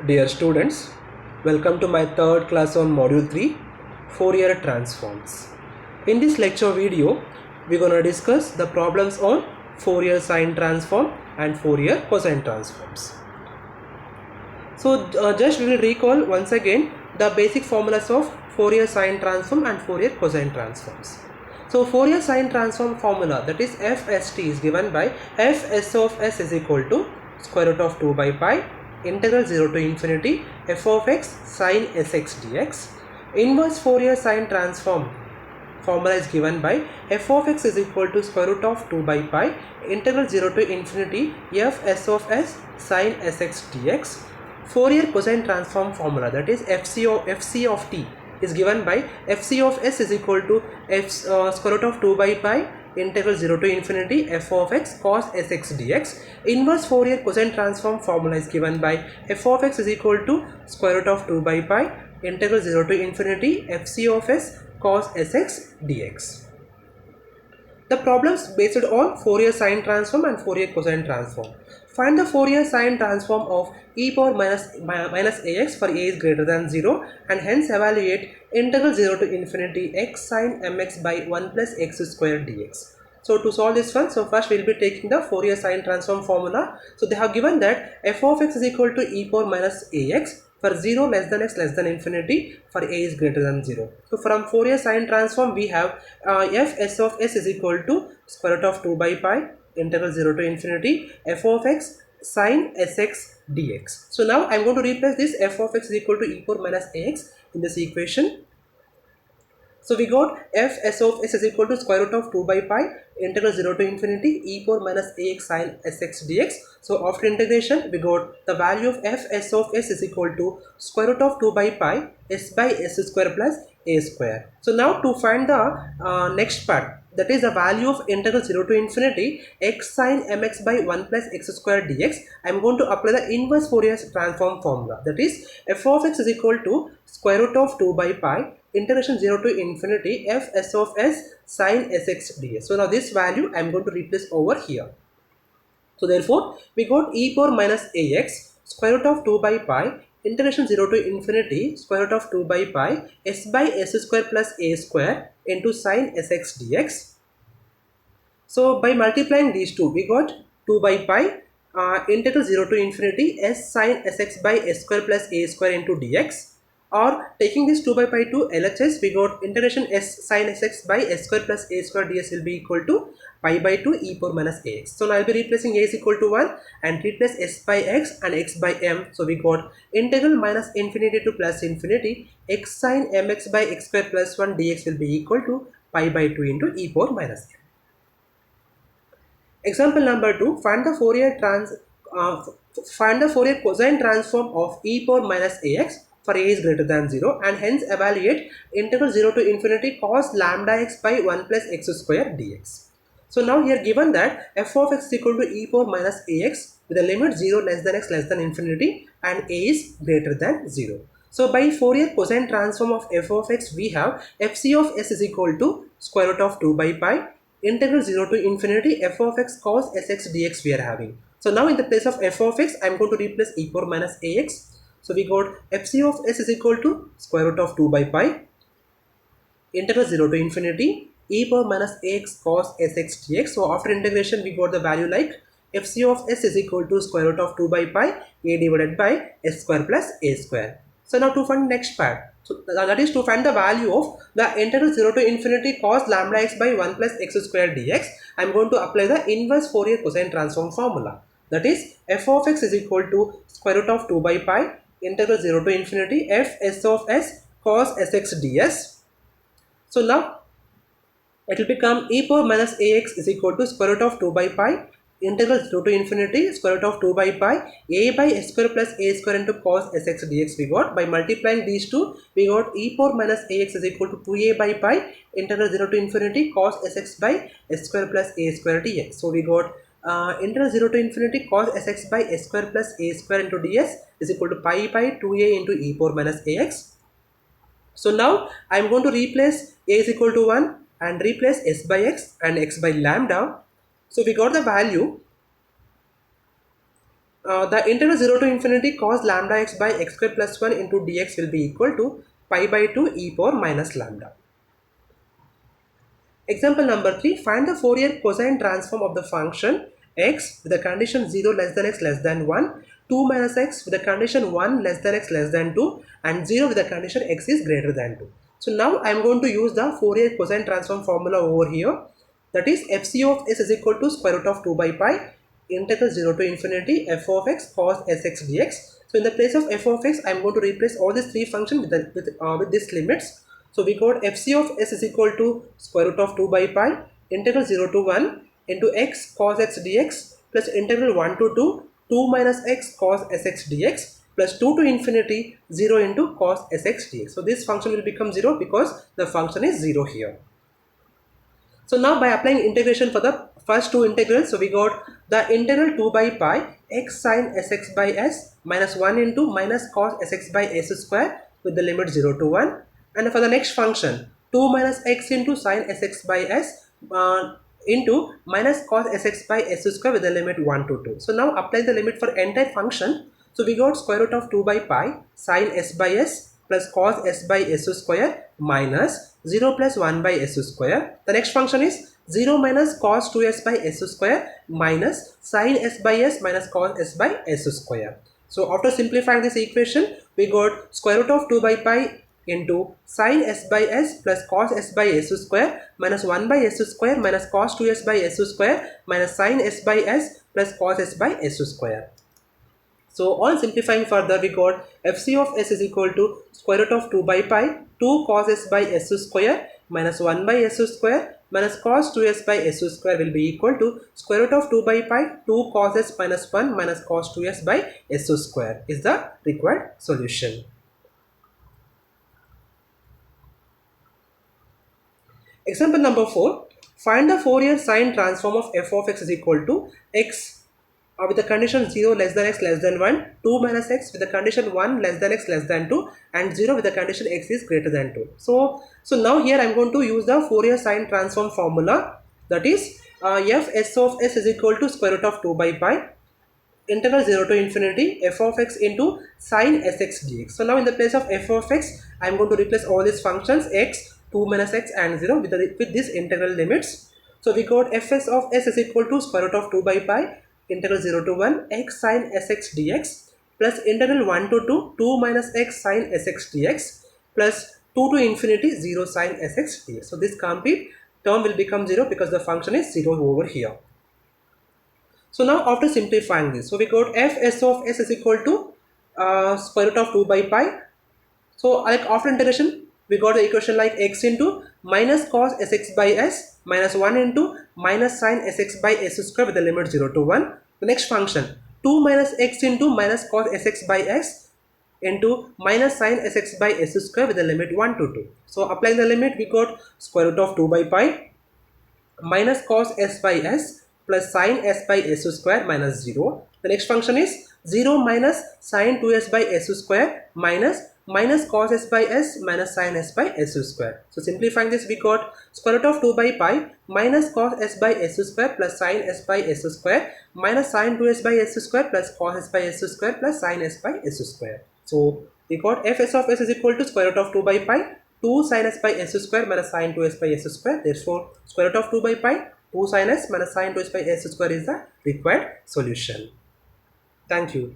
Dear students, welcome to my third class on Module 3, Fourier Transforms. In this lecture video, we're going to discuss the problems on Fourier Sine Transform and Fourier Cosine Transforms. So just we will recall once again the basic formulas of Fourier Sine Transform and Fourier Cosine Transforms. So Fourier Sine Transform formula, that is FST, is given by Fs of s is equal to square root of 2 by pi integral 0 to infinity f of x sine sx dx. Inverse Fourier Sine Transform formula is given by f of x is equal to square root of 2 by pi integral 0 to infinity f s of s sine sx dx. Fourier cosine transform formula, that is fc of t, is given by fc of s is equal to square root of 2 by pi integral 0 to infinity f of x cos sx dx. Inverse Fourier cosine transform formula is given by f of x is equal to square root of 2 by pi integral 0 to infinity fc of s cos sx dx. The problems based on Fourier sine transform and Fourier cosine transform. Find the Fourier sine transform of e power minus ax for a is greater than 0 and hence evaluate integral 0 to infinity x sine mx by 1 plus x square dx. So to solve this one, so first we will be taking the Fourier sine transform formula. So they have given that f of x is equal to e power minus ax for 0 less than x less than infinity for a is greater than 0. So from Fourier sine transform we have f s of s is equal to square root of 2 by pi integral 0 to infinity f of x sine sx dx. So now I am going to replace this f of x is equal to e power minus ax in this equation. So we got f s of s is equal to square root of 2 by pi integral 0 to infinity e power minus ax sine sx dx. So after integration we got the value of f s of s is equal to square root of 2 by pi s by s square plus a square. So now to find the next part, that is the value of integral 0 to infinity x sine mx by 1 plus x square dx, I am going to apply the inverse Fourier transform formula, that is f of x is equal to square root of 2 by pi integration 0 to infinity f s of s sine sx ds. So now this value I am going to replace over here. So therefore we got e power minus ax square root of 2 by pi integration 0 to infinity square root of 2 by pi s by s square plus a square into sine sx dx. So by multiplying these two we got 2 by pi integral 0 to infinity s sine sx by s square plus a square into dx. Or taking this 2 by pi to LHS, we got integration s sine sx by s square plus a square ds will be equal to pi by 2 e power minus ax. So now I will be replacing a is equal to 1 and replace s by x and x by m. So we got integral minus infinity to plus infinity x sine mx by x square plus 1 dx will be equal to pi by 2 into e power minus m. Example number 2, find the Fourier cosine transform of e power minus ax for a is greater than 0 and hence evaluate integral 0 to infinity cos lambda x by 1 plus x square dx. So now here given that f of x is equal to e power minus ax with the limit 0 less than x less than infinity and a is greater than 0. So by Fourier cosine transform of f of x we have fc of s is equal to square root of 2 by pi integral 0 to infinity f of x cos sx dx we are having. So now in the place of f of x I am going to replace e power minus ax. So we got fc of s is equal to square root of 2 by pi integral 0 to infinity e power minus ax cos sx dx. So after integration we got the value like fc of s is equal to square root of 2 by pi a divided by s square plus a square. So now to find next part. So that is to find the value of the integral 0 to infinity cos lambda x by 1 plus x square dx. I am going to apply the inverse Fourier cosine transform formula. That is f of x is equal to square root of 2 by pi integral 0 to infinity f s of s cos sx ds. So now it will become e power minus ax is equal to square root of 2 by pi integral 0 to infinity square root of 2 by pi a by s square plus a square into cos sx dx we got. By multiplying these two we got e power minus ax is equal to 2a by pi integral 0 to infinity cos sx by s square plus a square dx. So we got integral 0 to infinity cos sx by s square plus a square into ds is equal to pi by 2a into e power minus ax. So now I am going to replace a is equal to 1 and replace s by x and x by lambda. So we got the value the integral 0 to infinity cos lambda x by x square plus 1 into dx will be equal to pi by 2 e power minus lambda. Example number 3. Find the Fourier cosine transform of the function x with the condition 0 less than x less than 1, 2 minus x with the condition 1 less than x less than 2, and 0 with the condition x is greater than 2. So now I am going to use the Fourier cosine transform formula over here. That is fc of s is equal to square root of 2 by pi integral 0 to infinity f of x cos sx dx. So in the place of f of x, I am going to replace all these three functions with these limits. So we got fc of s is equal to square root of 2 by pi integral 0 to 1 into x cos x dx plus integral 1 to 2 minus x cos sx dx plus 2 to infinity 0 into cos sx dx. So this function will become 0 because the function is 0 here. So now by applying integration for the first two integrals, so we got the integral 2 by pi x sine sx by s minus 1 into minus cos sx by s square with the limit 0 to 1. And for the next function, 2 minus x into sine sx by s into minus cos sx by s square with the limit 1 to 2. So now apply the limit for entire function. So we got square root of 2 by pi sine s by s plus cos s by s square minus 0 plus 1 by s square. The next function is 0 minus cos 2s by s square minus sine s by s minus cos s by s square. So after simplifying this equation, we got square root of 2 by pi into sine s by s plus cos s by s square minus 1 by s square minus cos 2s by s square minus sine s by s plus cos s by s square. So on simplifying further, we got fc of s is equal to square root of 2 by pi 2 cos s by s square minus 1 by s square minus cos 2s by s square will be equal to square root of 2 by pi 2 cos s minus 1 minus cos 2s by s square is the required solution. Example number 4. Find the Fourier sine transform of f of x is equal to x with the condition 0 less than x less than 1, 2 minus x with the condition 1 less than x less than 2, and 0 with the condition x is greater than 2. So now here I am going to use the Fourier sine transform formula, that is f s of s is equal to square root of 2 by pi integral 0 to infinity f of x into sine sx dx. So now in the place of f of x, I am going to replace all these functions x, 2 minus x and 0 with these integral limits. So we got fs of s is equal to square root of 2 by pi integral 0 to 1 x sine sx dx plus integral 1 to 2 minus x sine sx dx plus 2 to infinity 0 sine sx dx. So this complete term will become 0 because the function is 0 over here. So now after simplifying this, so we got fs of s is equal to square root of 2 by pi. So like after integration, we got the equation like x into minus cos sx by s minus 1 into minus sine sx by s square with the limit 0 to 1. The next function 2 minus x into minus cos sx by s into minus sine sx by s square with the limit 1 to 2. So applying the limit, we got square root of 2 by pi minus cos s by s plus sine s by s square minus 0. The next function is 0 minus sine 2s by s square minus cos s by s minus sine s by s square. So simplifying this, we got square root of 2 by pi minus cos s by s square plus sine s by s square minus sine 2s by s square plus cos s by s square plus sine s by s square. So we got fs of s is equal to square root of 2 by pi 2 sin s by s square minus sine 2s by s square. Therefore square root of 2 by pi 2 sin s minus sine 2s by s square is the required solution. Thank you.